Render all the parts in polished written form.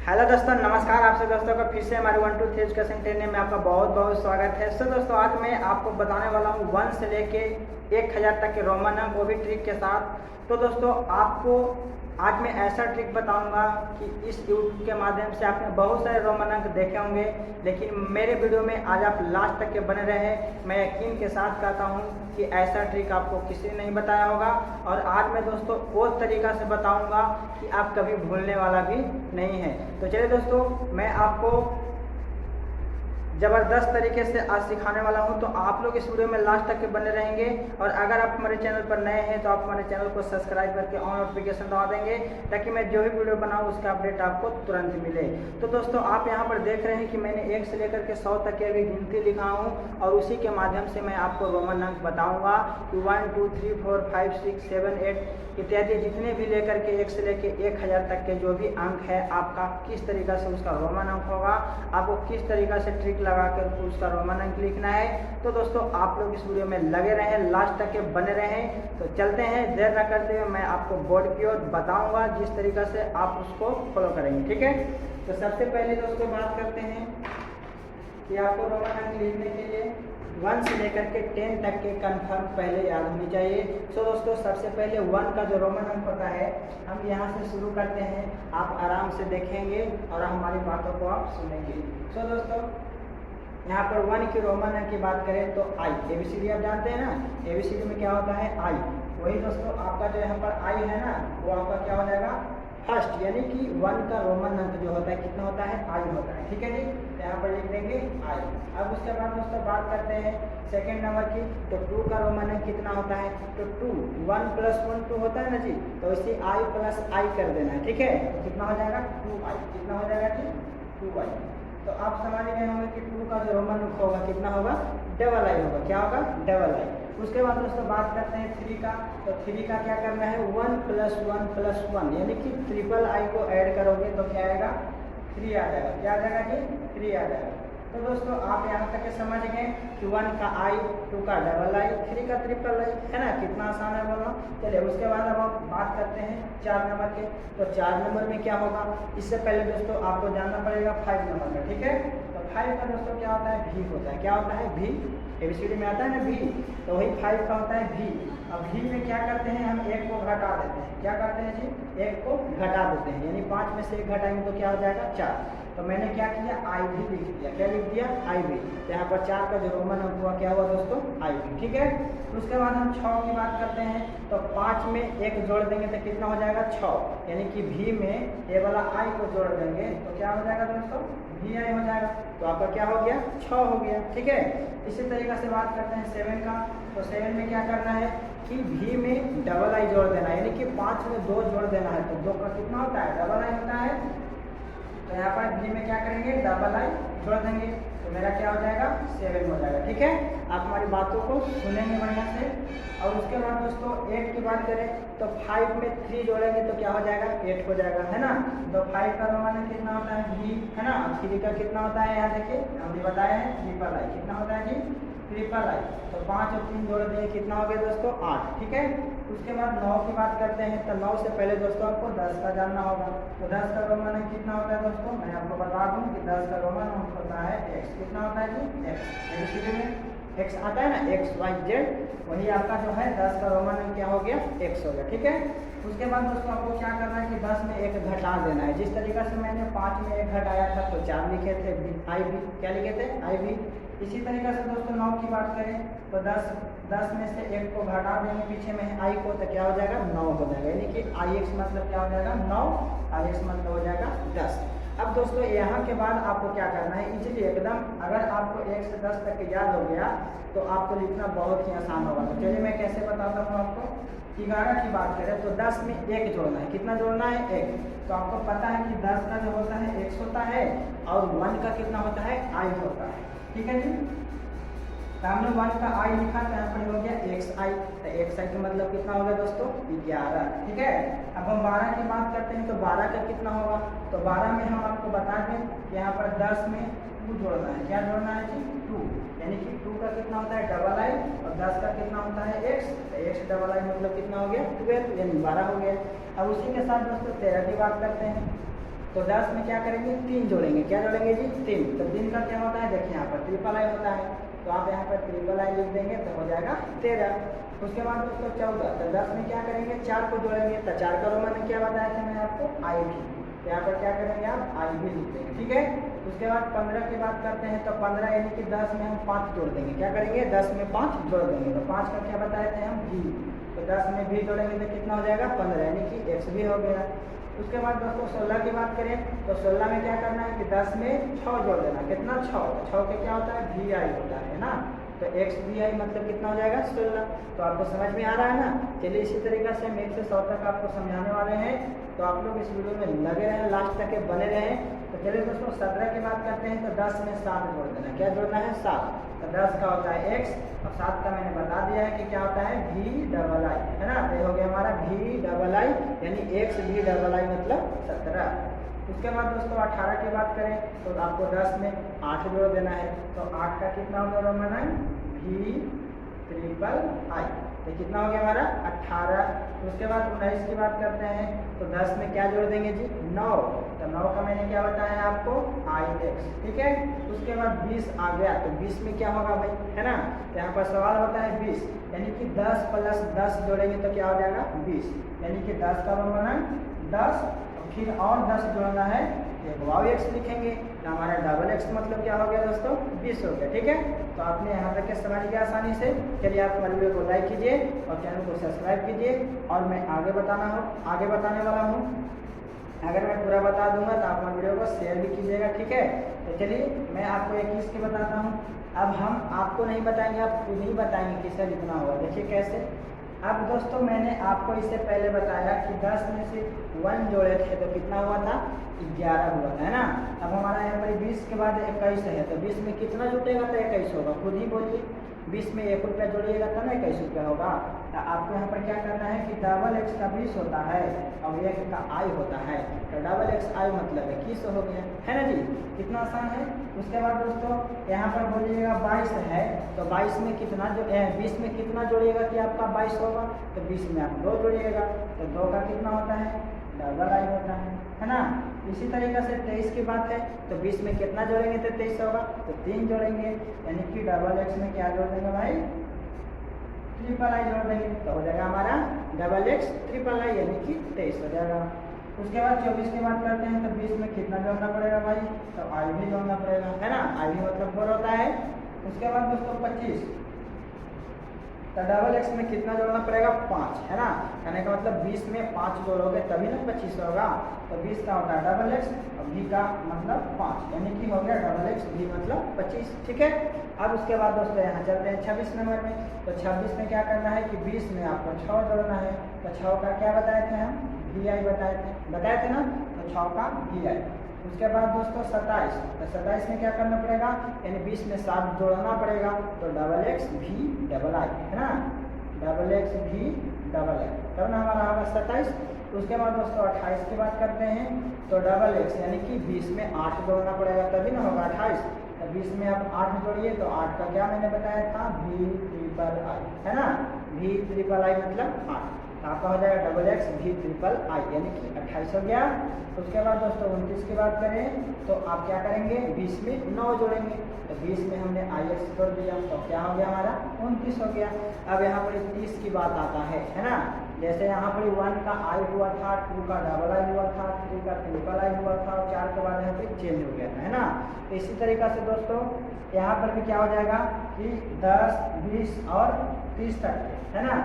Hello दोस्तों, नमस्कार। आप सब दोस्तों का फिर से हमारे 1 2 3 एजुकेशन ट्रेनिंग में आपका बहुत बहुत स्वागत है। सो दोस्तों, आज मैं आपको बताने वाला हूँ 1 से लेके 1000 तक के रोमन अंक, वो भी ट्रिक के साथ। तो दोस्तों, आपको आज मैं ऐसा ट्रिक बताऊंगा कि इस यूट्यूब के माध्यम से आपने बहुत सारे रोमन अंक देखे होंगे, लेकिन मेरे वीडियो में आज आप लास्ट तक के बने रहे। मैं यकीन के साथ कहता हूँ कि ऐसा ट्रिक आपको किसी ने नहीं बताया होगा, और आज मैं दोस्तों वो तरीका से बताऊंगा कि आप कभी भूलने वाला भी नहीं है। तो चलिए दोस्तों, मैं आपको ज़बरदस्त तरीके से आज सिखाने वाला हूं, तो आप लोग इस वीडियो में लास्ट तक के बने रहेंगे। और अगर आप हमारे चैनल पर नए हैं तो आप हमारे चैनल को सब्सक्राइब करके ऑन नोटिफिकेशन दबा देंगे, ताकि मैं जो भी वीडियो बनाऊं उसका अपडेट आपको तुरंत मिले। तो दोस्तों, आप यहां पर देख रहे हैं कि मैंने 1 से लेकर के 100 तक की अभी गिनती लिखा हूं, और उसी के माध्यम से मैं आपको रोमन अंक बताऊँगा कि 1 2 3 4 5 6 7 8 इत्यादि जितने भी लेकर के 1 से लेके 1000 तक के जो भी अंक है, आपका किस तरीका से उसका रोमन अंक होगा, आपको किस तरीका से ट्रिक लगा कर उसका रोमन अंक लिखना है। तो दोस्तों, आप लोग इस वीडियो में लगे रहें, लास्ट तक के बने रहें। तो चलते हैं, देर न करते हुए मैं आपको बोर्ड की ओर बताऊंगा जिस तरीका से आप उसको फॉलो करेंगे। ठीक है, तो सबसे पहले दोस्तों बात करते हैं कि आपको रोमन अंक लिखने के लिए 1 से लेकर के 10 तक के कन्फर्म पहले याद होनी चाहिए। सो दोस्तों, सबसे पहले 1 का जो रोमन अंक होता है, हम यहाँ से शुरू करते हैं। आप आराम से देखेंगे और हमारी बातों को आप सुनेंगे। सो दोस्तों, यहाँ पर 1 की रोमन अंक की बात करें तो आई, ABCD आप जानते हैं ना, ABCD में क्या होता है आई। वही दोस्तों, आपका जो यहाँ पर आई है ना, वो आपका क्या हो जाएगा फर्स्ट, यानी कि 1 का रोमन अंक जो होता है कितना होता है आई होता है। ठीक है जी, तो यहाँ पर लिख देंगे आई। अब उसके बाद दोस्तों बात करते हैं सेकंड नंबर की, तो 2 का रोमन अंक कितना होता है, तो 2 1 + 1 2 होता है ना जी, तो इसे आई प्लस आई कर देना है। ठीक है, तो कितना हो जाएगा 2i, कितना हो जाएगा जी 2i। तो आप समझ गए होंगे कि 2 का जो रोमन अंक होगा कितना होगा, डबल आई होगा। क्या होगा, डबल आई। उसके बाद दोस्तों बात करते हैं 3 का, तो 3 का क्या करना है 1 + 1 + 1, यानी कि ट्रिपल आई को ऐड करोगे तो क्या आएगा 3 आ जाएगा। क्या आ जाएगा जी 3 आ जाएगा। तो दोस्तों, आप यहाँ तक के समझ गए कि 1 का आई, 2 का डबल आई, 3 का ट्रिपल आई, है ना, कितना आसान है बोलना। चलिए उसके बाद अब हम बात करते हैं 4 नंबर के, तो 4 नंबर में क्या होगा, इससे पहले दोस्तों आपको जानना पड़ेगा 5 नंबर का। ठीक है, तो 5 का दोस्तों क्या होता है भी होता है। क्या होता है भी, ABCD में आता है ना भी, तो वही 5 का होता है भी। अब भी में क्या करते हैं, हम 1 को घटा देते हैं। क्या करते हैं जी 1 को घटा देते हैं, यानी 5 में से 1 घटाएंगे तो क्या हो जाएगा 4। तो मैंने क्या किया आई भी लिख दिया। क्या लिख दिया आई भी। तो यहाँ पर 4 का जो रोमन अंक हुआ क्या हुआ दोस्तों आई भी। ठीक है, उसके बाद हम 6 की बात करते हैं, तो 5 में 1 जोड़ देंगे तो कितना हो जाएगा 6, यानी कि भी में ये वाला आई को जोड़ देंगे तो क्या हो जाएगा दोस्तों भी आई हो जाएगा। तो आपका क्या हो गया 6 हो गया। ठीक है, इसी तरीके से बात करते हैं 7 का, तो 7 में क्या करना है कि भी में डबल आई जोड़ देना है, यानी कि 5 में 2 जोड़ देना है, तो 2 का कितना होता है डबल आई होता है। तो यहाँ पर भी में क्या करेंगे डबल आई जोड़ देंगे, तो मेरा क्या हो जाएगा 7 हो जाएगा। ठीक है, आप हमारी बातों को सुनेंगे बढ़िया से। और उसके बाद दोस्तों 8 की बात करें, तो 5 में 3 जोड़ेंगे तो क्या हो जाएगा 8 हो जाएगा, है ना। तो 5 का रोमन अंक कितना होता है भी, है ना। 3 का कितना होता है, यहाँ देखिए हमने बताया है ट्रिपल आई, कितना होता है जी ट्रिपल आई। तो 5 और 3 जोड़ देंगे कितना हो गया दोस्तों 8। ठीक है, उसके बाद 9 की बात करते हैं, तो 9 से पहले दोस्तों आपको 10 का जानना होगा। तो 10 का रोमन अंक कितना होता है दोस्तों, मैं आपको बता दूं कि 10 का रोमन अंक होता है x। कितना होता है जी x, ABCD में x आता है ना XYZ, वही आपका जो है 10 का रोमन अंक क्या हो गया x हो गया। ठीक है, उसके बाद दोस्तों आपको क्या करना है कि 10 में 1 घटा देना है। जिस तरीके से मैंने 5 में 1 घटाया था तो 4 लिखे थे आई भी, क्या लिखे थे आई भी। इसी तरीके से दोस्तों 9 की बात करें, तो 10 में से 1 को घटा देंगे पीछे में आई को, तो क्या हो जाएगा 9 हो जाएगा, यानी कि IX मतलब क्या हो जाएगा 9, IX मतलब हो जाएगा 10। अब दोस्तों यहाँ के बाद आपको क्या करना है इजीली एकदम, अगर आपको 1 से 10 तक याद हो गया तो आपको लिखना बहुत ही आसान होगा। तो चलिए मैं कैसे बताता हूँ आपको। 11 की बात करें तो 10 में 1 जोड़ना है, कितना जोड़ना है 1। तो आपको पता है कि 10 का जो होता है x होता है, और 1 का कितना होता है i होता है। ठीक है जी, तो हमने 1 का i लिखा, तो यहाँ पर हो गया xi, तो xi का मतलब कितना हो गया दोस्तों 11। ठीक है, अब हम 12 की बात करते हैं, तो 12 का कितना होगा, तो 12 में हम आपको बता दें कि यहाँ पर 10 में 2 जोड़ना है। क्या जोड़ना है जी 2, यानी कि 2 का कितना होता है डबल आई, और 10 का कितना होता है x, तो x डबल आई मतलब कितना हो गया 12, यानी 12 हो गया। अब उसी के साथ दोस्तों 13 की बात करते हैं, तो 10 में क्या करेंगे 3 जोड़ेंगे, क्या जोड़ेंगे जी 3। तो 3 का क्या होता है देखिए यहाँ पर ट्रिपल आई होता है, तो आप यहाँ पर ट्रिपल आई लिख देंगे तो हो जाएगा 13। उसके बाद दोस्तों 14, तो 10 में क्या करेंगे 4 को जोड़ेंगे, तो 4 का रोमन क्या बताया था मैंने आपको आई भी, तो यहाँ पर क्या करेंगे आप आई भी लिख देंगे, ठीक है। उसके बाद 15 की बात करते हैं, तो 15 यानी कि 10 में हम 5 जोड़ देंगे, क्या करेंगे 10 में 5 जोड़ देंगे, तो 5 का क्या बताए थे हम भी, तो 10 में भी जोड़ेंगे तो कितना हो जाएगा 15 यानी कि x भी हो गया। उसके बाद दोस्तों 16 की बात करें, तो 16 में क्या करना है कि 10 में 6 जोड़ देना, कितना 6, तो 6 के क्या होता है भी आई होता है ना, तो एक्स भी आई मतलब कितना हो जाएगा 16। तो आपको समझ में आ रहा है ना। चलिए इसी तरीके से हम 1 से 100 तक आपको समझाने वाले हैं, तो आप लोग इस वीडियो में लगे रहें, लास्ट तक के बने रहें। तो चलिए दोस्तों 17 की बात करते हैं, तो 10 में 7 जोड़ देना, क्या जोड़ना है 7, तो 10 का होता है x और 7 का मैंने बता दिया है कि क्या होता है भी डबल आई, है ना, तो ये हो गया हमारा भी डबल आई यानी x भी डबल आई मतलब 17। उसके बाद दोस्तों 18 की बात करें, तो आपको 10 में 8 जोड़ देना है, तो 8 का कितना होगा रोमन आई भी ट्रिपल आई, तो कितना हो गया हमारा 18। उसके बाद 19 की बात करते हैं, तो 10 में क्या जोड़ देंगे जी 9, तो 9 का मैंने क्या बताया आपको आई एक्स, ठीक है। उसके बाद 20 आ गया, तो 20 में क्या होगा भाई, है ना, तो यहाँ पर सवाल होता है 20 यानी कि 10 प्लस 10 जोड़ेंगे तो क्या हो जाएगा 20, यानी कि 10 का बना 10, फिर और 10 जोड़ना है, एक वाव एक्स लिखेंगे, तो हमारा डबल एक्स मतलब क्या हो गया दोस्तों 20 हो गया, ठीक है। तो आपने यहाँ तक के समझ गया आसानी से। चलिए आप हमारे वीडियो को लाइक कीजिए और चैनल को सब्सक्राइब कीजिए, और मैं आगे बताने वाला हूँ, अगर मैं पूरा बता दूंगा तो आप हमारे वीडियो को शेयर भी कीजिएगा, ठीक है। तो चलिए मैं आपको एक चीज़ की बताता हूँ, अब हम आपको नहीं बताएंगे, आप खुद ही बताएंगे किससे लिखना होगा, देखिए कैसे। अब दोस्तों मैंने आपको इससे पहले बताया कि 10 में से 1 जोड़े थे तो कितना हुआ था 11 हुआ था, है ना। अब हमारा यहाँ पर 20 के बाद 21 है, तो 20 में कितना जुटेगा तो 21 होगा, खुद ही बोलिए। 20 में 1 रुपया जोड़िएगा तो ना 21 रुपया होगा। तो आपको यहाँ पर क्या करना है कि डबल एक्स का 20 होता है और 1 का आई होता है, तो डबल एक्स आई मतलब 21 हो गया, है ना जी, कितना आसान है। उसके बाद दोस्तों यहाँ पर बोलिएगा 22 है, तो 22 में कितना जो 20 में कितना जोड़िएगा कि आपका 22 होगा, तो 20 में आप 2 जोड़िएगा, तो 2 का कितना होता है डबल आई होता है ना। इसी तरीके से 23 की बात है, तो 20 में कितना जोड़ेंगे तो 23 होगा, तो 3 जोड़ेंगे, यानी कि डबल एक्स में क्या जोड़ देंगे भाई ट्रिपल आई जोड़ देंगे, तो हो जाएगा हमारा डबल एक्स ट्रिपल आई यानी कि 23 हो जाएगा। उसके बाद 24 की बात करते हैं, तो 20 में कितना जोड़ना पड़ेगा भाई, तो आई भी जोड़ना पड़ेगा, है ना, आई भी मतलब 4 होता है। उसके बाद दोस्तों 25, तो डबल एक्स में कितना जोड़ना पड़ेगा 5, है ना, कहने का मतलब 20 में 5 जोड़ोगे तभी ना 25 होगा, तो 20 का होता है डबल एक्स और भी का मतलब 5, यानी कि हो गया डबल एक्स भी मतलब 25, ठीक है। अब उसके बाद दोस्तों यहाँ चलते हैं 26 नंबर में, तो 26 में क्या करना है कि 20 में आपको 6 जोड़ना है, तो 6 का क्या बताए थे हम भी आई बताए थे ना, तो 6 का भी आई। उसके बाद दोस्तों 27, तो 27 में क्या करना पड़ेगा, यानी 20 में 7 जोड़ना पड़ेगा, तो डबल एक्स भी डबल आई, है ना, डबल एक्स भी डबल आई, तब ना हमारा होगा 27। उसके बाद दोस्तों 28 की बात करते हैं, तो डबल एक्स यानी कि 20 में 8 जोड़ना पड़ेगा तभी ना होगा 28, तो 20 में आप 8 जोड़िए, तो 8 का क्या मैंने बताया था भी ट्रिपल आई, है ना, भी ट्रिपल आई मतलब 8, तो आपका हो जाएगा डबल एक्स भी ट्रिपल आई यानी कि 28 हो गया। उसके बाद दोस्तों 29 की बात करें, तो आप क्या करेंगे 20 में 9 जोड़ेंगे, तो 20 में हमने आई एक्स जोड़ दिया, तो क्या हो गया हमारा 29 हो गया। अब यहाँ पर 30 की बात आता है ना, जैसे यहाँ पर 1 का आई हुआ था, 2 का डबल आई हुआ था, 3 का ट्रिपल आई हुआ था और 4 के बाद यहाँ पर चेंज हो गया था, है ना। तो इसी तरीके से दोस्तों यहाँ पर भी क्या हो जाएगा कि 10, 20 और 30 तक, है ना,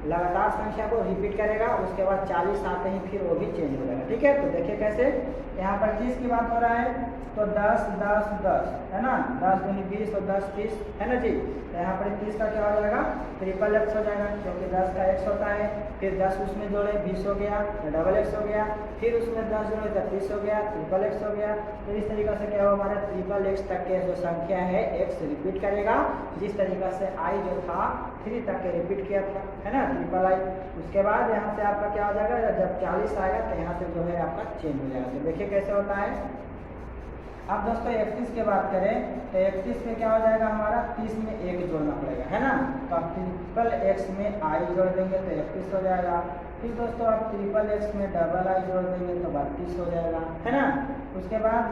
लगातार संख्या को रिपीट करेगा, उसके बाद 40 आते ही फिर वो भी चेंज हो जाएगा, ठीक है। तो देखिए कैसे यहाँ पर 30 की बात हो रहा है, तो 10, 10, 10, है ना, 10 दूनी 20 और 10 30, है ना जी। तो यहाँ पर 30 का क्या हो जाएगा ट्रिपल एक्स हो जाएगा, क्योंकि 10 का एक्स होता है, फिर 10 उसमें जोड़े 20 हो गया, तो डबल एक्स हो गया, फिर उसमें 10 जोड़े तो 30 हो गया, ट्रिपल एक्स हो गया। तो इस तरीके से क्या होगा हमारा ट्रिपल एक्स तक के जो संख्या है एक्स रिपीट करेगा, जिस तरीके से आई जो था 3 तक के रिपीट किया था, है ना, ट्रिपल आई। उसके बाद यहाँ से आपका क्या हो जाएगा, जब 40 आएगा तो यहाँ से जो है आपका चेंज हो जाएगा। तो देखिए कैसे होता है। अब दोस्तों 31 की बात करें, तो 31 में क्या हो जाएगा हमारा 30 में 1 जोड़ना पड़ेगा, है ना, तो आप ट्रिपल एक्स में आई जोड़ देंगे तो 31 हो जाएगा। फिर दोस्तों आप ट्रिपल एक्स में डबल आई जोड़ देंगे तो 32 हो जाएगा, है ना। उसके बाद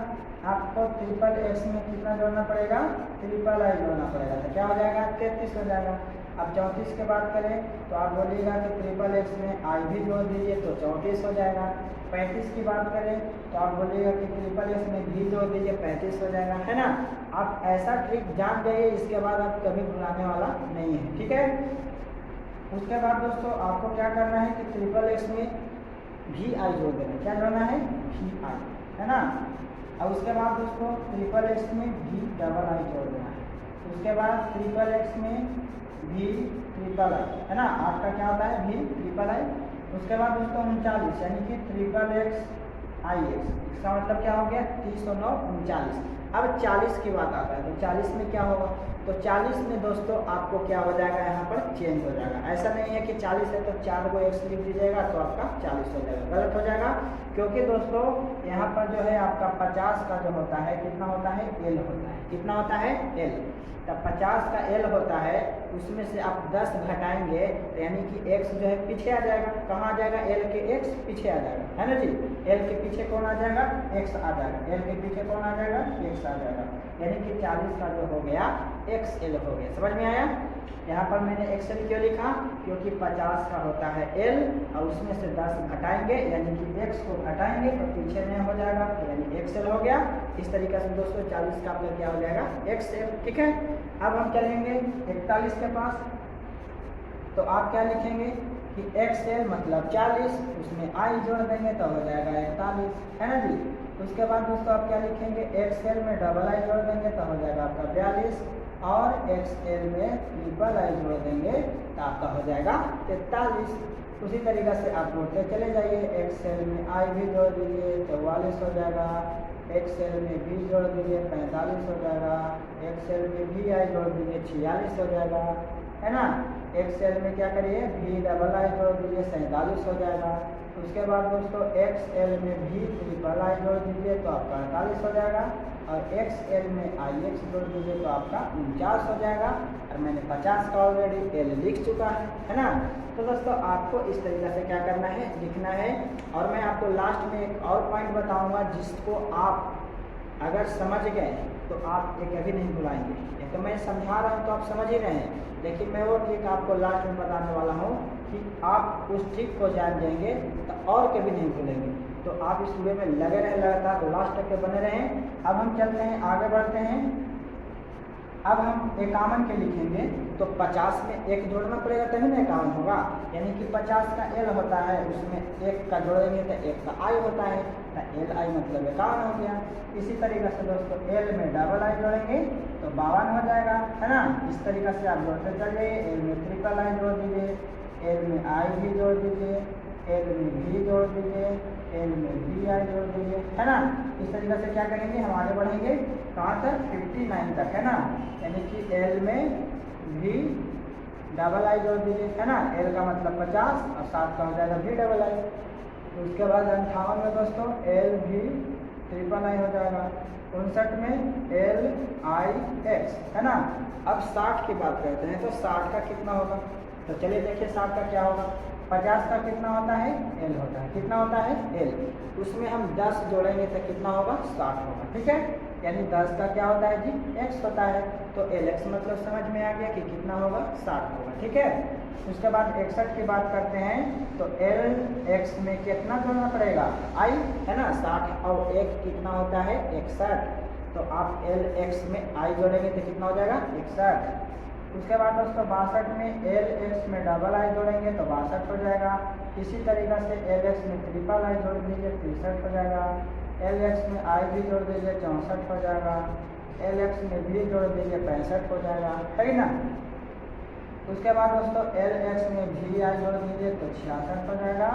आपको ट्रिपल एक्स में कितना जोड़ना पड़ेगा, ट्रिपल आई जोड़ना पड़ेगा, तो क्या हो जाएगा 33 हो जाएगा। अब 34 की बात करें तो आप बोलिएगा कि ट्रिपल एक्स में आई भी जोड़ दीजिए तो 34 हो जाएगा। 35 की बात करें तो आप बोलिएगा कि ट्रिपल एक्स में भी जोड़ दीजिए 35 हो जाएगा, है ना। आप ऐसा ट्रिक जान जाइए, इसके बाद आप कभी भुलाने वाला नहीं है, ठीक है। उसके बाद दोस्तों आपको क्या करना है कि ट्रिपल एक्स में भी आई जोड़ देना है, क्या जोड़ना है, भी आई, है ना। अब उसके बाद दोस्तों ट्रिपल एक्स में भी डबल आई जोड़ देना है। उसके बाद ट्रिपल एक्स में भी ट्रिपल आई, है ना। 8 का क्या होता है, भी ट्रिपल आई। उसके बाद दोस्तों 39 यानी कि ट्रिपल एक्स आई एक्स, इसका मतलब क्या हो गया 30 और 9 39। अब 40 की बात आता है तो 40 में क्या होगा, तो 40 में दोस्तों आपको क्या हो जाएगा, यहाँ पर चेंज हो जाएगा। ऐसा नहीं है कि 40 है तो 4 को एक्स लिख दीजिएगा तो आपका 40 हो जाएगा, गलत हो जाएगा। क्योंकि दोस्तों यहाँ पर जो है आपका 50 का जो होता है कितना होता है, एल होता है, कितना होता है, एल। तब 50 का एल होता है, उसमें से आप 10 घटाएंगे यानी कि एक्स जो है पीछे आ जाएगा। कहाँ आ जाएगा, एल के एक्स पीछे आ जाएगा, है ना जी। एल के पीछे कौन आ जाएगा, एक्स आ जाएगा। एल के पीछे कौन आ जाएगा, एक्स आ जाएगा। यानी कि 40 का जो हो गया एक्स एल हो गया, समझ में आया। यहाँ पर मैंने एक्स एल क्यों लिखा, क्योंकि 50 का होता है एल और उसमें से 10 घटाएंगे यानी कि एक्स को घटाएंगे तो पीछे में हो जाएगा यानी एक्स एल हो गया। इस तरीके से दोस्तों 40 का आपका क्या हो जाएगा, एक्स एल, ठीक है। अब हम चलेंगे 41 के पास, तो आप क्या लिखेंगे कि एक्स एल मतलब 40, उसमें आई जोड़ देंगे तो हो जाएगा 41, है ना जी। उसके बाद दोस्तों आप क्या लिखेंगे, एक्स एल में डबल आई जोड़ देंगे तो हो जाएगा आपका 42 और एक्स एल में ट्रिपल आई जोड़ देंगे तो आपका हो जाएगा 43। उसी तरीके से आप जोड़ते चले जाइए, एक्स एल में आई भी जोड़ दीजिए 44 हो जाएगा, एक्स एल में भी जोड़ दीजिए 45 हो जाएगा, एक्स एल में भी आई जोड़ दीजिए 46 हो जाएगा, है ना। एक्स एल में क्या करिए, भी डबल आई जोड़ दीजिए 47 हो जाएगा। उसके बाद दोस्तों एक्स एल में भी ट्रिपल आई जोड़ दीजिए तो आपका 48 हो जाएगा और एक्स एल में आई एक्स जोड़ दीजिए तो आपका 49 हो जाएगा। और मैंने 50 का ऑलरेडी एल लिख चुका है ना। तो दोस्तों आपको इस तरीके से क्या करना है, लिखना है। और मैं आपको लास्ट में एक और पॉइंट बताऊंगा जिसको आप अगर समझ गए तो आप ये कभी नहीं भुलाएंगे। ये तो मैं समझा रहा हूँ तो आप समझ ही रहे हैं, लेकिन मैं वो ट्रिक आपको लास्ट में बताने वाला हूँ कि आप उस ट्रिक को जान जाएंगे तो और कभी नहीं भूलेंगे। तो आप इस वीडियो में लगे रहें, लगातार लास्ट तक के बने रहें। अब हम चलते हैं, आगे बढ़ते हैं। अब हम 51 के लिखेंगे तो 50 में एक जोड़ना पड़ेगा तभी ना 51 होगा। यानी कि 50 का एल होता है, उसमें एक का जोड़ेंगे तो एक का आई होता है, तो एल आई मतलब 51 हो गया। इसी तरीके से दोस्तों एल में डबल आई जोड़ेंगे तो 52 हो जाएगा, है ना। इस तरीके से आप जोड़ते चलिए, एल में ट्रिपल आई जोड़ दीजिए, एल में आई भी जोड़ दीजिए, एल में भी जोड़ दीजिए, एल में भी आई जोड़ दीजिए, है ना। इस तरीके से क्या करेंगे, हम आगे बढ़ेंगे कहाँ तक, 59 तक, है ना। यानी कि एल में भी डबल आई जोड़ दीजिए, है ना। एल का मतलब 50 और 7 का हो जाएगा भी डबल आई। उसके बाद 58 में दोस्तों एल भी ट्रिपल आई हो जाएगा। 59 में एल आई एक्स, है ना। अब 60 की बात करते हैं तो 60 का कितना होगा, तो चलिए देखिए 60 का क्या होगा। 50 का कितना होता है, एल होता है, कितना होता है, एल। उसमें हम 10 जोड़ेंगे तो कितना होगा, 60 होगा, ठीक है। यानी 10 का क्या होता है जी, एक्स होता है। तो एल एक्स मतलब समझ में आ गया कि कितना होगा, 60 होगा, ठीक है। उसके बाद 61 की बात करते हैं तो एल एक्स में कितना जोड़ना पड़ेगा, आई, है ना। 60 और 1 कितना होता है, 61। तो आप एल एक्स में आई जोड़ेंगे तो कितना हो जाएगा, 61। उसके बाद दोस्तों 62 में एल एक्स में डबल आई जोड़ेंगे तो 62 हो जाएगा। इसी तरीके से एल एक्स में ट्रिपल आई जोड़ दीजिए 63 हो जाएगा। एल एक्स में आई भी जोड़ दीजिए 64 हो जाएगा। एल एक्स में भी जोड़ दीजिए 65 हो जाएगा, है ना। उसके बाद दोस्तों एल एक्स में भी आई जोड़ दीजिए तो 66 हो जाएगा।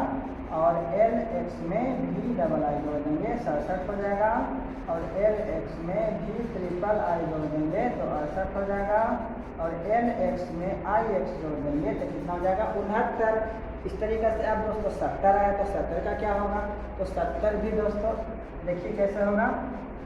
और एल एक्स में भी डबल आई जोड़ देंगे 67 हो जाएगा। और एल एक्स में भी ट्रिपल आई जोड़ देंगे तो 68 हो जाएगा। और एल एक्स में आई एक्स जोड़ देंगे तो कितना हो जाएगा, 69। इस तरीके से आप दोस्तों 70 आए तो 70 का क्या होगा, तो 70 भी दोस्तों देखिए कैसे होगा।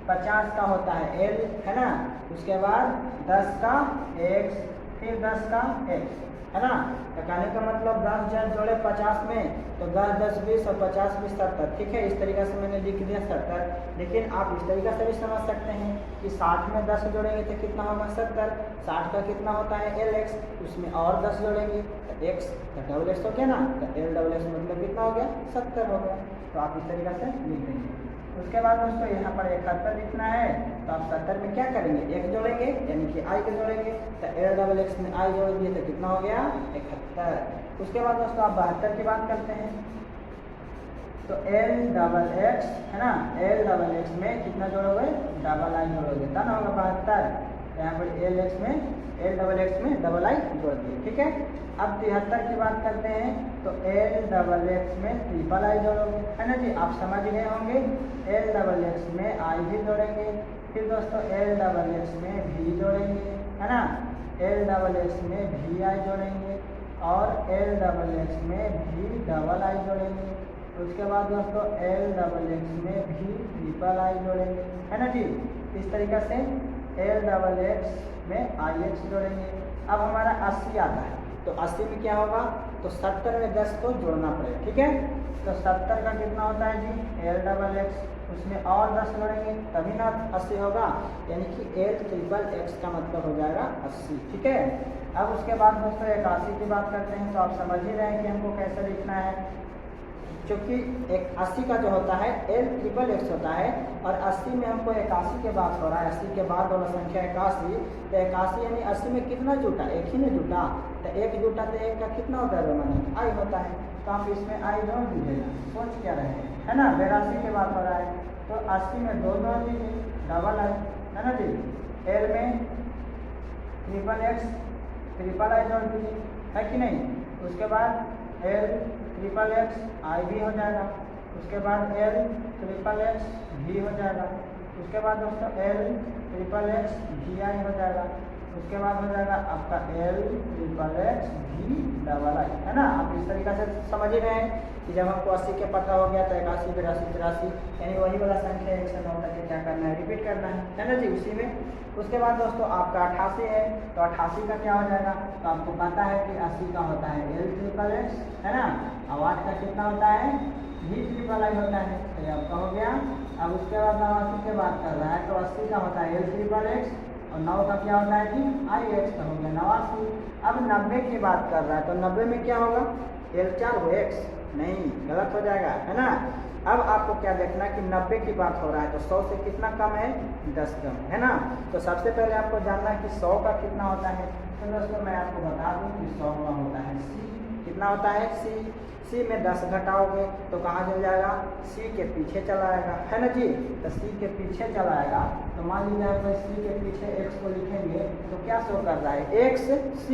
50 का होता है एल, है ना। उसके बाद 10 का एक्स, फिर 10 का एक्स, है ना। तो कहने का मतलब 10 जब जोड़े 50 में तो 10 10 20 और 50 20 70, ठीक है। इस तरीके से मैंने लिख दिया 70। लेकिन आप इस तरीके से भी समझ सकते हैं कि 60 में 10 जोड़ेंगे तो कितना होगा 70। 60 का कितना होता है LX, उसमें और 10 जोड़ेंगे तो X, तो डबल एक्स हो गया ना। तो LXX मतलब कितना हो गया 70 हो गया। तो आप इस तरीके से लिख देंगे। उसके बाद दोस्तों यहाँ पर 71 लिखना है तो आप 70 में क्या करेंगे, एक जोड़ेंगे यानी कि आई के जोड़ेंगे। तो LXX में आई जोड़ दिए तो कितना हो गया 71। उसके बाद दोस्तों आप 72 की बात करते हैं तो LXX है ना, LXX में कितना जोड़ोगे, डबल आई जोड़ोगे तब ना होगा 72। यहाँ पर LX में LXX में डबल आई जोड़ दिए, ठीक है। अब 73 की बात करते हैं तो LXX में ट्रिपल आई जोड़ोगे, है ना जी। आप समझ गए होंगे। LXX में आई भी जोड़ेंगे, फिर दोस्तों LXX में भी जोड़ेंगे, है ना। LXX में भी आई जोड़ेंगे और LXX में भी डबल आई जोड़ेंगे। उसके बाद दोस्तों LXX में भी ट्रिपल आई जोड़ेंगे, है ना जी। इस तरीके से LXX में IX जोड़ेंगे। अब हमारा 80 आता है तो 80 में क्या होगा, तो 70 में 10 को जोड़ना पड़ेगा, ठीक है। तो 70 का कितना होता है जी LXX, उसमें और 10 जोड़ेंगे तभी ना 80 होगा, यानी कि LXXX का मतलब हो जाएगा 80, ठीक है। अब उसके बाद दोस्तों 81 की बात करते हैं तो आप समझ ही रहे हैं कि हमको कैसे लिखना है। क्योंकि 80 का जो होता है LXXX होता है और 80 में हमको 81 के बाद हो रहा है, 80 के बाद वाला संख्या 81। तो 81 यानी 80 में कितना जुटा, एक ही में जुटा। तो एक जुटा तो एक का कितना होता है मैंने आई होता है, तो आप इसमें आई जोड़ दीजिएगा। सोच क्या रहे हैं, है ना। 82 के बाद हो रहा है तो 80 में 2 जोड़ दीजिए डबल आई, है ना जी। L में XXX ट्रिपल आई जोड़ दीजिए, है कि नहीं। उसके बाद LXXX आई भी हो जाएगा। उसके बाद LXXX भी हो जाएगा। उसके बाद दोस्तों LXXX भी आई हो जाएगा। उसके बाद हो जाएगा आपका LXXX भी डबल आई, है ना। आप इस तरीके से समझ ही रहे हैं कि जब हमको 80 के पता हो गया तो 81 82 83 यानी वही वाला संख्या 1 से 9 तक के क्या करना है, रिपीट करना है ना जी उसी में। उसके बाद दोस्तों आपका 88 है तो 88 का क्या हो जाएगा, तो आपको पता है कि 80 का होता है LXXX, है ना। और 8 का कितना होता है भी ट्रिपल आई होता है, तो ये आपका हो गया। अब उसके बाद 89 की बात कर रहा है तो 80 का होता है LXXX और 9 का क्या होता है कि IX, तो हो गया 89। अब 90 की बात कर रहा है तो 90 में क्या होगा L4X, नहीं गलत हो जाएगा, है ना। अब आपको क्या देखना है कि 90 की बात हो रहा है तो 100 से कितना कम है 10 कम, है ना। तो सबसे पहले आपको जानना है कि 100 का कितना होता है। तो दोस्तों मैं आपको बता दूं कि 100 का होता है C, कितना होता है C में 10 घटाओगे तो कहाँ चल जाएगा, C के पीछे चला आएगा, है ना जी। तो C के पीछे चला आएगा तो मान लीजिए आप C के पीछे X को लिखेंगे तो क्या शो कर रहा है XC,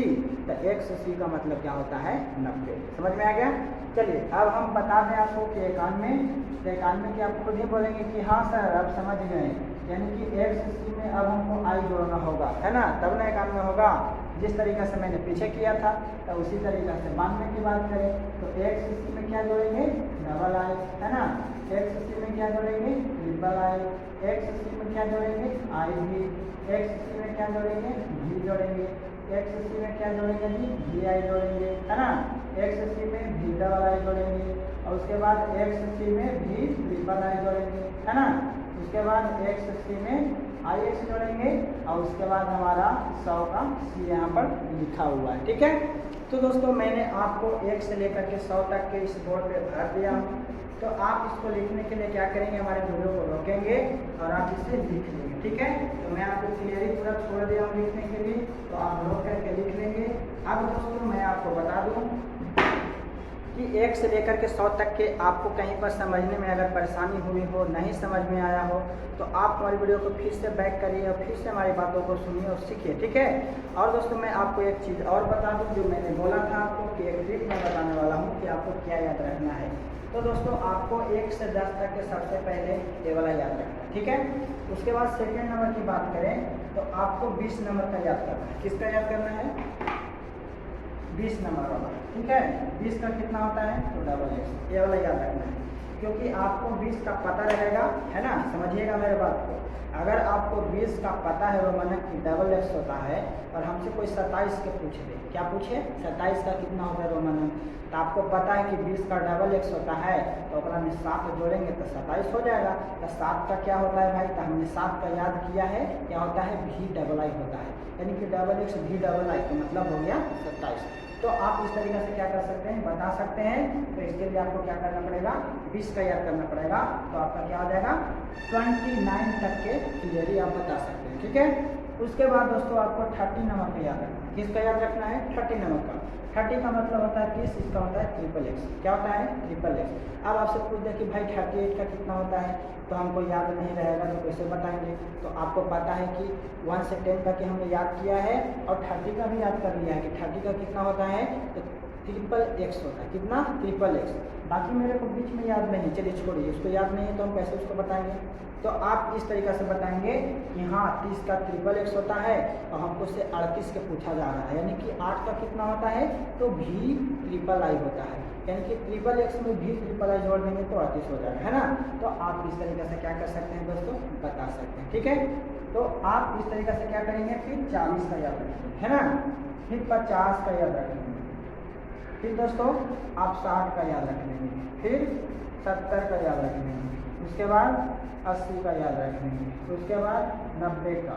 तो XC का मतलब क्या होता है 90। समझ में आ गया। चलिए अब हम बता दें आपको कि 91, तो 91 की आप खुद ही बोलेंगे कि हाँ सर अब समझ गए, यानी कि XC में अब हमको आई जोड़ना होगा, है ना, तब ना 91 होगा। जिस तरीके से मैंने पीछे किया था तो उसी तरीके से 92 की बात करें तो XC में क्या जोड़ेंगे डबल आई, है ना। XC में क्या जोड़ेंगे ट्रिपल आई, XC में क्या जोड़ेंगे आई भी, XC में क्या जोड़ेंगे भी जोड़ेंगे, XC में क्या जोड़ेंगे जी भी आई जोड़ेंगे, है ना। XC में भी डबल आई जोड़ेंगे और उसके बाद XC में भी ट्रिपल आई जोड़ेंगे, है ना। उसके बाद XC में IX जोड़ेंगे और उसके बाद हमारा 100 का C यहाँ पर लिखा हुआ है, ठीक है। तो दोस्तों मैंने आपको 1 से लेकर के 100 तक के इस बोर्ड पे भर दिया हूँ। तो आप इसको लिखने के लिए क्या करेंगे, हमारे वीडियो को रोकेंगे और आप इसे लिख लेंगे, ठीक है। तो मैं आपको क्लियरली पूरा छोड़ दिया हूँ लिखने के लिए, तो आप रोक करके लिख लेंगे। अब दोस्तों मैं आपको बता दूँ कि 1 से लेकर के 100 तक के आपको कहीं पर समझने में अगर परेशानी हुई हो, नहीं समझ में आया हो, तो आप हमारी वीडियो को फिर से बैक करिए और फिर से हमारी बातों को सुनिए और सीखिए, ठीक है। और दोस्तों मैं आपको एक चीज़ और बता दूं जो मैंने बोला था आपको कि एक ट्रिक मैं बताने वाला हूं कि आपको क्या याद रखना है। तो दोस्तों आपको 1 से 10 तक के सबसे पहले ये वाला याद रखना है, ठीक है। उसके बाद सेकेंड नंबर की बात करें तो आपको 20 नंबर का याद करना है। किसका याद करना है 20 नंबर वाला, ठीक है। 20 का कितना होता है तो डबल एक्स, ये वाला याद रखना है। क्योंकि आपको 20 का पता रहेगा, है ना, समझिएगा मेरे बात को। अगर आपको 20 का पता है रोमन की डबल एक्स होता है और हमसे कोई 27 के पूछ दे, क्या पूछे 27 का कितना होता है रोमन, तो आपको पता है कि 20 का डबल एक्स होता है तो अपना में 7 जोड़ेंगे तो 27 हो जाएगा। तो 7 का क्या होता है भाई, तो हमने 7 का याद किया है, क्या होता है वी डबल आई होता है, यानी कि double X V double I का मतलब हो गया 27। तो आप इस तरीके से क्या कर सकते हैं, बता सकते हैं। तो इसके लिए आपको क्या करना पड़ेगा, 20 का याद करना पड़ेगा, तो आपका क्या हो जाएगा 29 तक के क्लियरली आप बता सकते हैं, ठीक है। उसके बाद दोस्तों आपको 30 नंबर का याद रखना है। किसका याद रखना है, 30 नंबर का। 30 का मतलब होता है 30, इसका होता है ट्रिपल एक्स। क्या होता है, ट्रिपल एक्स। अब आपसे पूछ दे कि भाई 38 का कितना होता है, तो हमको याद नहीं रहेगा तो कैसे बताएंगे। तो आपको पता है कि 1 से 10 तक हमने याद किया है और 30 का भी याद कर लिया है कि 30 का कितना होता है, तो ट्रिपल एक्स होता है। कितना, ट्रिपल एक्स। बाकी मेरे को बीच में याद नहीं, चलिए छोड़िए, उसको याद नहीं है तो हम कैसे उसको बताएंगे। तो आप इस तरीक़े से बताएंगे कि हाँ 30 का ट्रिपल एक्स होता है और हमको से 38 के पूछा जा रहा है, यानी कि 8 का कितना होता है, तो भी ट्रिपल आई होता है, यानी कि ट्रिपल एक्स में भी ट्रिपल आई जोड़ देंगे तो 38 हो जाएगा, है ना। तो आप इस तरीके से क्या कर सकते हैं दोस्तों, बता सकते हैं, ठीक है। तो आप इस तरीके से क्या करेंगे, फिर 40 का याद रखेंगे, है ना, फिर 50 का याद रखेंगे, फिर दोस्तों आप 60 का याद रख लेंगे, फिर 70 का याद रख लेंगे, उसके बाद 80 का याद रख लेंगे, उसके बाद 90 का,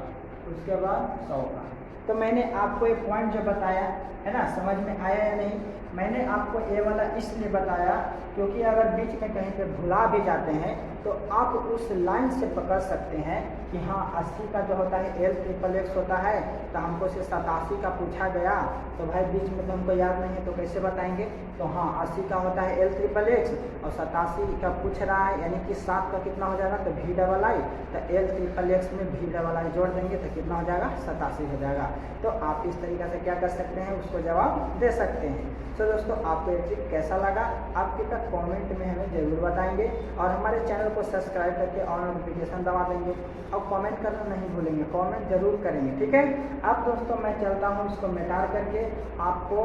उसके बाद 100 का। तो मैंने आपको एक पॉइंट जो बताया है ना, समझ में आया या नहीं। मैंने आपको ये वाला इसलिए बताया क्योंकि अगर बीच में कहीं पे भुला भी जाते हैं तो आप उस लाइन से पकड़ सकते हैं कि हाँ 80 का जो होता है एल ट्रिपल एक्स होता है, तो हमको से 87 का पूछा गया तो भाई बीच में तो हमको याद नहीं है तो कैसे बताएंगे। तो हाँ 80 का होता है एल ट्रिपल एक्स और 87 का पूछ रहा है, यानी कि 7 का कितना हो जाएगा, तो वी डबल आई, तो एल ट्रिपल एक्स में वी डबल आई जोड़ देंगे तो कितना हो जाएगा, 87 हो जाएगा। तो आप इस तरीके से क्या कर सकते हैं, उसको जवाब दे सकते हैं। तो दोस्तों आपको ये ट्रिक कैसा लगा, आपके तक कमेंट में हमें ज़रूर बताएंगे और हमारे चैनल को सब्सक्राइब करके ऑल नोटिफिकेशन दबा देंगे और कमेंट करना नहीं भूलेंगे, कमेंट जरूर करेंगे, ठीक है। अब दोस्तों मैं चलता हूँ इसको मिटा करके आपको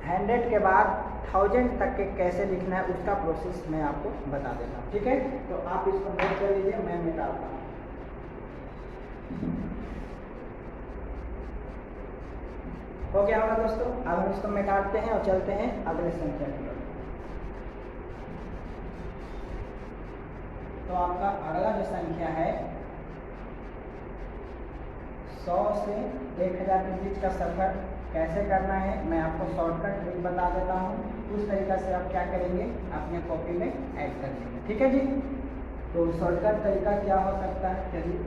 100 के बाद 1000 तक के कैसे लिखना है उसका प्रोसेस मैं आपको बता देता हूँ, ठीक है। तो आप इसको नोट कर लीजिए, मैं मिटाता हूँ। हो गया होगा दोस्तों। अब हम इसको मिटाते हैं और चलते हैं अगले संख्या की ओर। तो आपका अगला जो संख्या है 100 से 1000 के बीच का सफर कैसे करना है मैं आपको शॉर्टकट ट्रिक बता देता हूँ। उस तरीक़ा से आप क्या करेंगे, अपने कॉपी में ऐड कर लेंगे, ठीक है जी। तो शॉर्टकट तरीका क्या हो सकता है, चलिए।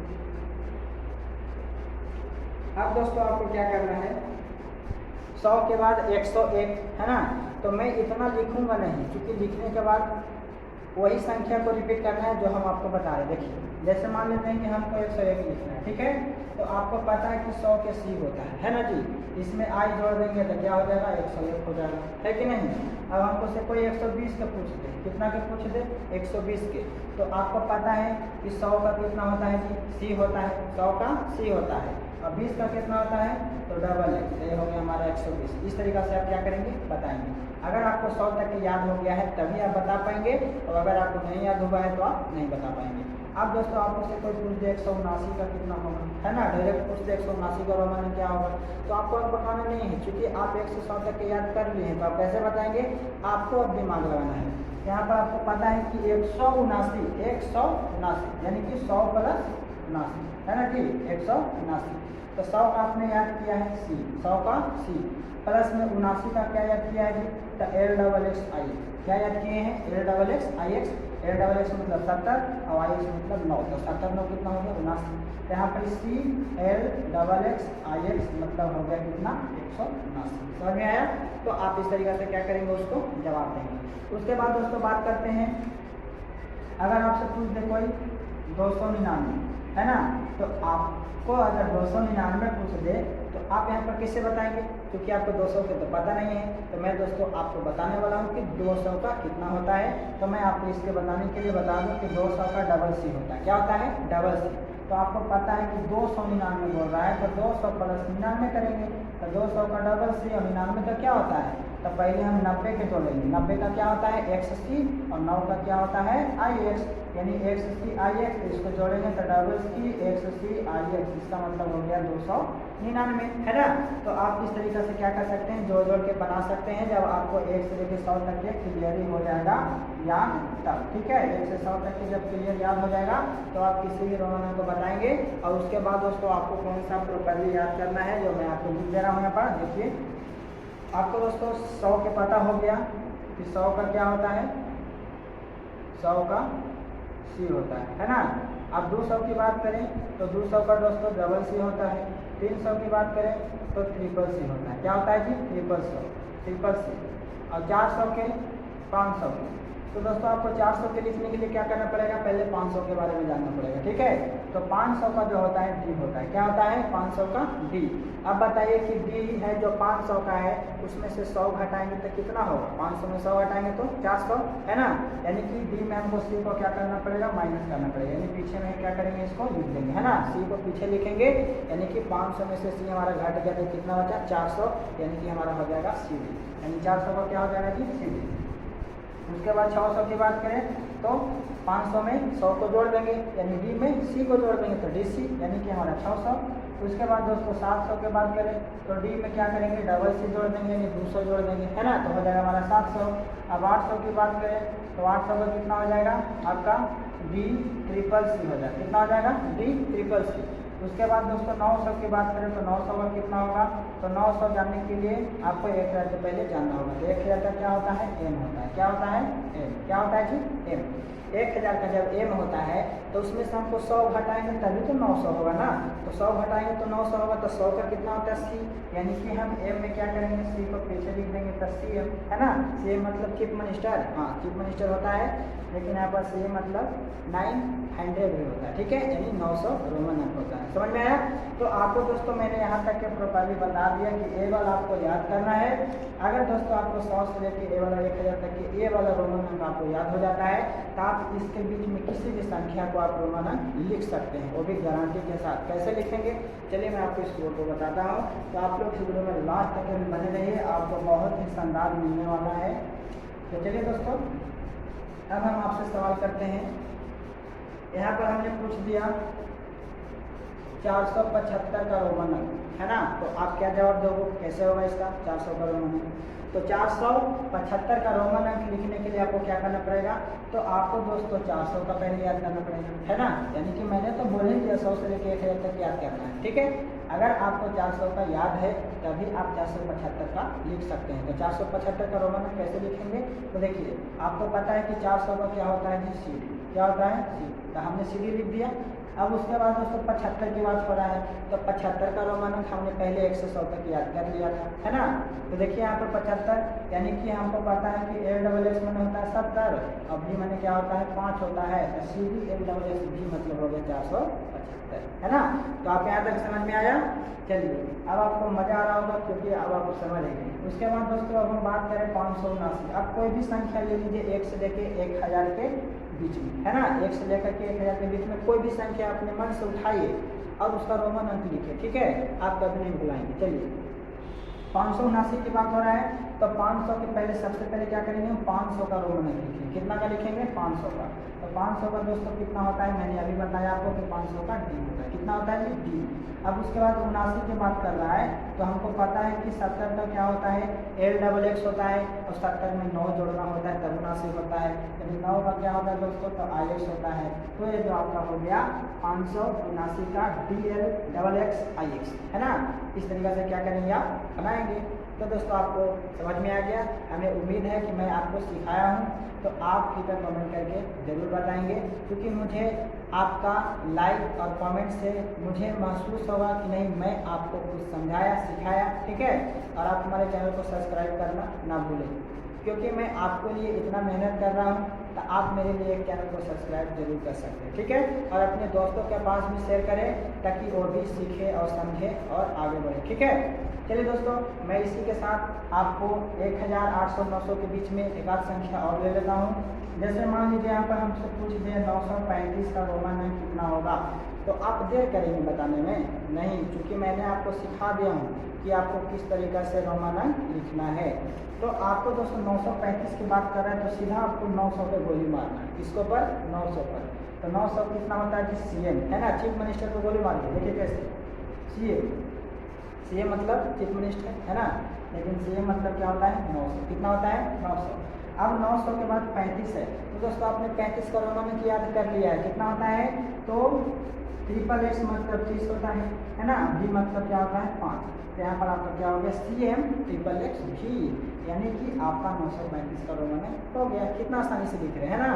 अब दोस्तों आपको क्या करना है, 100 के बाद 101 है ना, तो मैं इतना लिखूंगा नहीं क्योंकि लिखने के बाद वही संख्या को रिपीट करना है जो हम आपको बता रहे हैं। देखिए जैसे मान लेते हैं कि हमको 101 लिखना है, ठीक है। तो आपको पता है कि 100 के सी होता है ना जी, इसमें आई जोड़ देंगे तो क्या हो जाएगा, 101 हो जाएगा, है कि नहीं। अब हमको से कोई 120 के पूछ दे, कितना के पूछ दे, 120 के, तो आपको पता है कि 100 का कितना होता है जी, सी होता है, 100 का सी होता है और 20 का कितना होता है, तो डबल एक्स, ये हो गया हमारा 120। इस तरीक़ा से आप क्या करेंगे, बताएंगे। अगर आपको 100 तक के याद हो गया है तभी आप बता पाएंगे और अगर आपको नहीं याद हुआ है तो आप नहीं बता पाएंगे। अब दोस्तों आपको से कोई पूछ दे 179 का कितना होगा, है ना, डायरेक्ट पूछ दे 179 का रोमन क्या होगा, तो आपको अब बताना नहीं है क्योंकि आप 1 से 100 तक के याद कर लिए हैं। तो आप कैसे बताएंगे, आपको अब दिमाग लगाना है। यहाँ पर आपको पता है कि 179 यानी कि 100 प्लस 79 है ना जी, 179। तो 100 का आपने याद किया है सी, 100 का सी प्लस में 79 का क्या याद किया है जी, तो एल डबल एक्स आई एक्स, क्या याद किए हैं, एल डबल एक्स आई एक्स। एल डबल एक्स मतलब 70 और आई एक्स मतलब 9, तो 70 9 कितना हो गया, 79। तो यहाँ पर सी एल डबल एक्स आई एक्स मतलब हो गया कितना, 179। समझ में आया। तो आप इस तरीके से क्या करेंगे, उसको जवाब देंगे। उसके बाद दोस्तों बात करते हैं, अगर आपसे पूछ दे कोई 299 है ना, तो आपको अगर 299 पूछ दे तो आप यहाँ पर कैसे बताएंगे, क्योंकि आपको 200 के तो पता नहीं है। तो मैं दोस्तों आपको बताने वाला हूँ कि 200 का कितना होता है। तो मैं आपको इसके बताने के लिए बता दूँ कि 200 का डबल सी होता है। क्या होता है, डबल सी। तो आपको पता है कि 299 बोल रहा है तो 200 प्लस 99 करेंगे, तो 200 का डबल सी और 99 का क्या होता है, तो पहले हम 90 के जोड़ेंगे। 90 का क्या होता है XC और 9 का क्या होता है IX, यानी XC IX, इसको जोड़ेंगे तो डबल C XC IX, इसका मतलब हो गया 299, है ना। तो आप इस तरीके से क्या कर सकते हैं, जोड़ जोड़ के बना सकते हैं। जब आपको 1 से लेकर 100 तक के क्लियर हो जाएगा याद तब, ठीक है। 1 से 100 तक के जब क्लियर याद हो जाएगा तो आप किसी भी रोमन को बताएंगे। और उसके बाद दोस्तों आपको कौन सा प्रॉपर्ली याद करना है जो मैं आपको लिख दे रहा हूँ यहाँ पर। देखिए आपको दोस्तों 100 के पता हो गया कि 100 का क्या होता है, 100 का C होता है ना। अब 200 की बात करें तो 200 का दोस्तों डबल C होता है। 300 की बात करें तो ट्रिपल C होता है। क्या होता है जी, ट्रिपल C। और 400 के 500 के, तो दोस्तों आपको 400 के लिखने के लिए क्या करना पड़ेगा, पहले 500 के बारे में जानना पड़ेगा, ठीक है। तो 500 का जो होता है D होता है। क्या होता है 500 का D। अब बताइए कि D है जो 500 का है, उसमें से 100 घटाएंगे तो कितना होगा, 500 में 100 घटाएंगे तो 400, है ना। यानी कि D में हमको C को क्या करना पड़ेगा, माइनस करना पड़ेगा, यानी पीछे में क्या करेंगे, इसको लिख देंगे, है ना। C को पीछे लिखेंगे, यानी कि 500 में से C हमारा घट गया तो कितना बचा 400, यानी कि हमारा हो जाएगा CD, यानी 400 का क्या हो जाएगा जी CD। उसके बाद 600 की बात करें तो 500 में 100 को जोड़ देंगे, यानी D में C को जोड़ देंगे तो DC, यानी कि हमारा 600। उसके बाद दोस्तों 700 की बात करें तो D में क्या करेंगे, डबल C जोड़ देंगे, यानी 200 जोड़ देंगे, है ना, तो हो जाएगा हमारा 700। अब 800 की बात करें तो 800 का कितना हो जाएगा आपका D ट्रिपल C हो जाएगा। कितना हो जाएगा D ट्रिपल C। उसके बाद दोस्तों 900 की बात करें तो 900 का कितना होगा, तो 900 जानने के लिए आपको 1000 से पहले जानना होगा। तो 1000 का क्या होता है M होता है। क्या होता है M, क्या होता है जी M। 1000 का जब M होता है तो उसमें से हमको 100 घटाएंगे तभी तो 900 होगा ना। तो 100 घटाएंगे तो 900 होगा, तो 100 का कितना होता है C, यानी कि हम M में क्या करेंगे, C को पीछे लिख देंगे तो CM, है ना। CM मतलब चीफ मिनिस्टर, हाँ चीफ मिनिस्टर होता है, लेकिन यहाँ पर CM मतलब 900 भी होता है, ठीक है, यानी 900 रोमन अंक होता है। समझ में आया। तो आपको दोस्तों मैंने यहाँ तक के प्रॉपर्ली बता दिया कि ए वाला आपको याद करना है। अगर दोस्तों आपको 100 से लेकर ए वाला 1000 तक के ए वाला रोमन अंक आपको याद हो जाता है तो आप इसके बीच में किसी भी संख्या को आप रोमन अंक लिख सकते हैं, वो भी गारंटी के साथ। कैसे लिखेंगे, चलिए मैं आपको इस वीडियो को बताता हूँ। तो आप लोग इस वीडियो में लास्ट तक बने रहिए, आपको बहुत ही शानदार मिलने वाला है। तो चलिए दोस्तों अब हम आपसे सवाल करते हैं। यहाँ पर हमने पूछ दिया 475 का रोमन अंक, है ना। तो आप क्या जवाब दोगे, कैसे होगा इसका 400 का रोमन अंक। तो 475 का रोमन अंक लिखने के लिए आपको क्या करना पड़ेगा, तो आपको दोस्तों 400 का पहले याद करना पड़ेगा, है ना। यानी कि मैंने तो बोल ही दिया 100 से लेकर 1000 तक याद करना है, ठीक है। अगर आपको 400 का याद है तभी आप 475 का लिख सकते हैं। तो 475 का रोमन अंक कैसे लिखेंगे, तो देखिए आपको पता है कि 400 का क्या होता है जी CD। क्या होता है C, तो हमने CD लिख दिया। अब उसके बाद दोस्तों 75 की बात हो रहा है, तो 75 का रोमन अंक हमने पहले 1 से 100 तक याद कर लिया था, है ना। तो देखिए यहाँ पर 75, यानी कि हमको पता है कि LXX मैंने होता है 70, अब भी मैंने क्या होता है 5 होता है, तो CD LXX भी मतलब हो गया 475, है ना। तो आप यहाँ तक समझ में आया। चलिए अब आपको मजा आ रहा होगा क्योंकि अब आप समझ लेंगे। उसके बाद दोस्तों अब हम बात करें 579। अब कोई भी संख्या ले लीजिए 1 से लेके 1000 के बीच में, है ना। 1 से लेकर के 1000 के बीच में कोई भी संख्या अपने मन से उठाइए और उसका रोमन अंक लिखिए, ठीक है, आप कभी नहीं भुलाएंगे। चलिए 579 की बात हो रहा है, तो 500 के पहले सबसे पहले क्या करेंगे, 500 का रोमन अंक लिखेंगे। कितना का लिखेंगे 500 का। तो 500 का दोस्तों कितना होता है, मैंने अभी बताया आपको कि 500 का D होता है। कितना होता है जी D। अब उसके बाद 79 की बात कर रहा है, तो हमको पता है कि 70 का क्या होता है LXX होता है, और 70 में 9 जोड़ना होता है तब 79 होता है। यदि 9 का क्या होता है दोस्तों, तो IX होता है। तो ये जो आपका हो गया 579 का DLXX, है ना। इस तरीके से क्या करेंगे आप बनाएंगे। तो दोस्तों आपको समझ में आ गया, हमें उम्मीद है कि मैं आपको सिखाया हूँ। तो आप फीडबैक कमेंट करके ज़रूर बताएंगे, क्योंकि मुझे आपका लाइक और कमेंट से मुझे महसूस होगा कि नहीं मैं आपको कुछ समझाया सिखाया, ठीक है। और आप हमारे चैनल को सब्सक्राइब करना ना भूलें, क्योंकि मैं आपके लिए इतना मेहनत कर रहा हूँ, तो आप मेरे लिए एक चैनल को सब्सक्राइब जरूर कर सकते हैं, ठीक है। और अपने दोस्तों के पास भी शेयर करें ताकि वो भी सीखे और समझे और आगे बढ़े, ठीक है। चलिए दोस्तों मैं इसी के साथ आपको 1800-900 के बीच में एक आध संख्या और ले लेता हूँ। जैसे मान लीजिए यहाँ पर हमसे पूछ दिया 935 का रोमन अंक कितना होगा, तो आप देर करेंगे बताने में नहीं, क्योंकि मैंने आपको सिखा दिया हूँ कि आपको किस तरीक़ा से रोमन अंक लिखना है। तो आपको दोस्तों 935 की बात कर रहे हैं तो सीधा आपको 900 पे गोली मारना है। किसको पर? 900 पर। तो 900 कितना होता है कि CM है ना, चीफ मिनिस्टर को गोली मार दी। देखिए कैसे CM मतलब चीफ मिनिस्टर है ना, लेकिन CM मतलब क्या होता है? 900। कितना होता है? 900। अब 900 के बाद 35 है, तो दोस्तों आपने 35 का रोमन अंक याद कर लिया है। कितना होता है? तो XXX मतलब 30 होता है ना। V मतलब क्या होता है? 5। तो यहाँ पर आपका क्या हो गया? CM XXX V, यानी कि आपका 935 का रोमन अंक हो गया। कितना आसानी से लिख रहे हैं ना।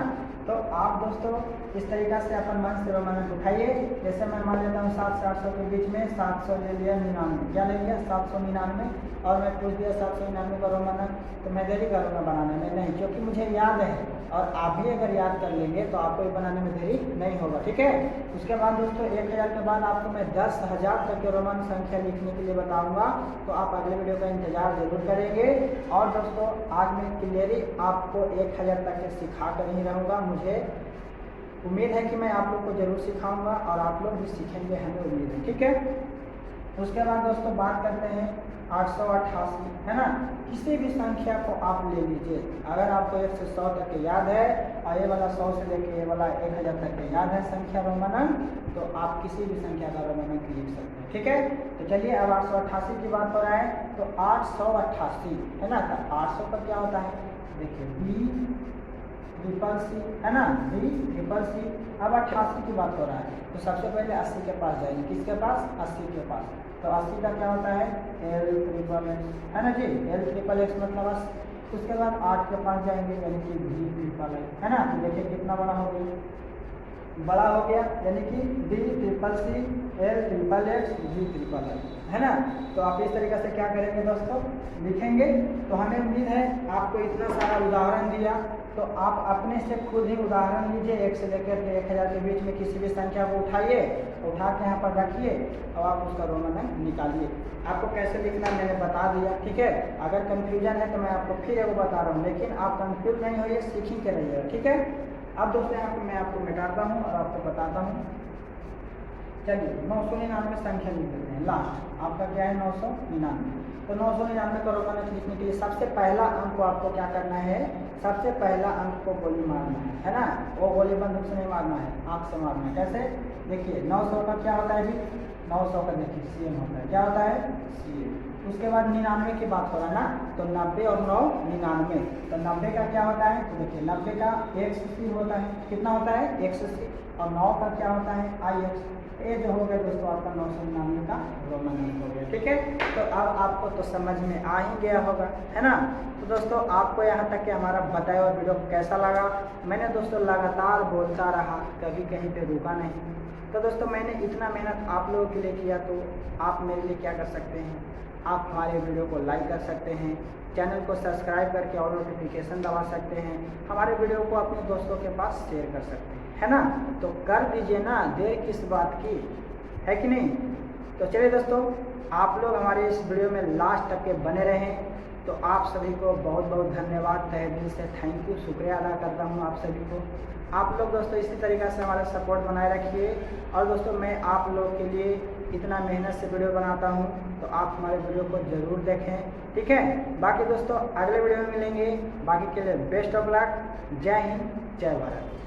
तो आप दोस्तों इस तरीक़ा से अपन मन से रोमन अंक उठाइए। जैसे मैं मान लेता हूँ 7 से 800 के बीच में 700 ले लिया, 99 क्या ले लिया? 799, और मैं पूछ दिया 799 का रोमन अंक, तो मैं देरी करूँगा बनाने में? नहीं, क्योंकि मुझे याद है, और आप भी अगर याद कर लेंगे तो आपको भी बनाने में देरी नहीं होगा। ठीक है। उसके बाद दोस्तों 1000 के बाद आपको मैं 10,000 तक के रोमन संख्या लिखने के लिए बताऊंगा, तो आप अगले वीडियो का इंतजार जरूर करेंगे। और दोस्तों आज मैं क्लियरली आपको 1000 तक के सिखा कर ही रहूँगा। मुझे उम्मीद है कि मैं आप लोग को जरूर सिखाऊंगा और आप लोग भी सीखेंगे, हमें उम्मीद है। ठीक है। उसके बाद दोस्तों बात करते हैं 888 है ना। किसी भी संख्या को आप ले लीजिए, अगर आपको 1 से 100 तक के याद है और ये वाला 100 से लेके ये वाला 1000 तक के याद है संख्या रोमन अंक, तो आप किसी भी संख्या का रोमन अंक लिख सकते हैं। ठीक है। तो चलिए अब 888 की बात हो रहा है, तो 888 है ना। तो 800 पर क्या होता है? देखिए B+C है ना, B+C। अब 88 की बात हो रहा है, तो सबसे पहले 80 के पास जाएंगे। किसके पास? 80 के पास। तो 80 का क्या होता है? L+X है ना जी, L+X मतलब 80। उसके बाद 8 के पास जाएंगे, यानी कि V+X है ना। तो देखिए कितना बड़ा हो गया, बड़ा हो गया, यानी कि B+C L+X V+X है ना। तो आप इस तरीके से क्या करेंगे दोस्तों? लिखेंगे। तो हमें उम्मीद है आपको इतना सारा उदाहरण दिया, तो आप अपने से खुद ही उदाहरण लीजिए। 1 से लेकर के 1000 के बीच में किसी भी संख्या को उठाइए, उठा के यहाँ पर रखिए और आप उसका रोमन अंक निकालिए। आपको कैसे लिखना मैंने बता दिया। ठीक है। अगर कन्फ्यूजन है तो मैं आपको फिर एगो बता रहा हूँ, लेकिन आप कन्फ्यूज नहीं होइए, सीख ही के रहिएगा। ठीक है। अब दोस्तों यहाँ पर मैं आपको मिटाता हूँ और आपको बताता हूँ। चलिए 999 संख्या लिख देते हैं। लास्ट आपका क्या है? 999। तो 999 का रोमन अंक लिखने के लिए सबसे पहला अंक को आपको क्या करना है? सबसे पहला अंक को गोली मारना है ना। वो गोली बंदूक से नहीं मारना है, आँख से मारना है। कैसे? देखिए 900 का क्या होता है जी? 900 का देखिए CM होता है। क्या होता है? CM। उसके बाद 99 की बात हो रहा है ना, तो 90 और 9 99। तो 90 का क्या होता है? तो देखिए 90 का XC होता है। कितना होता है? XC। और 9 का क्या होता है? IX। ये जो हो गया दोस्तों आपका 999 का रोमन अंक हो गया। ठीक है। तो अब आपको तो समझ में आ ही गया होगा, है ना। तो दोस्तों आपको यहाँ तक के हमारा बताया हुआ वीडियो कैसा लगा? मैंने दोस्तों लगातार बोलता रहा, कभी कहीं पे रुका नहीं। तो दोस्तों मैंने इतना मेहनत आप लोगों के लिए किया, तो आप मेरे लिए क्या कर सकते हैं? आप हमारे वीडियो को लाइक कर सकते हैं, चैनल को सब्सक्राइब करके और नोटिफिकेशन दबा सकते हैं, हमारे वीडियो को अपने दोस्तों के पास शेयर कर सकते हैं, है ना। तो कर दीजिए ना, देर किस बात की, है कि नहीं। तो चलिए दोस्तों आप लोग हमारे इस वीडियो में लास्ट तक के बने रहें। तो आप सभी को बहुत बहुत धन्यवाद, तहे दिल से थैंक यू, शुक्रिया अदा करता हूँ आप सभी को। आप लोग दोस्तों इसी तरीक़े से हमारा सपोर्ट बनाए रखिए। और दोस्तों मैं आप लोग के लिए इतना मेहनत से वीडियो बनाता हूँ, तो आप हमारे वीडियो को ज़रूर देखें। ठीक है। बाकी दोस्तों अगले वीडियो में मिलेंगे। बाकी के लिए बेस्ट ऑफ लक। जय हिंद, जय भारत।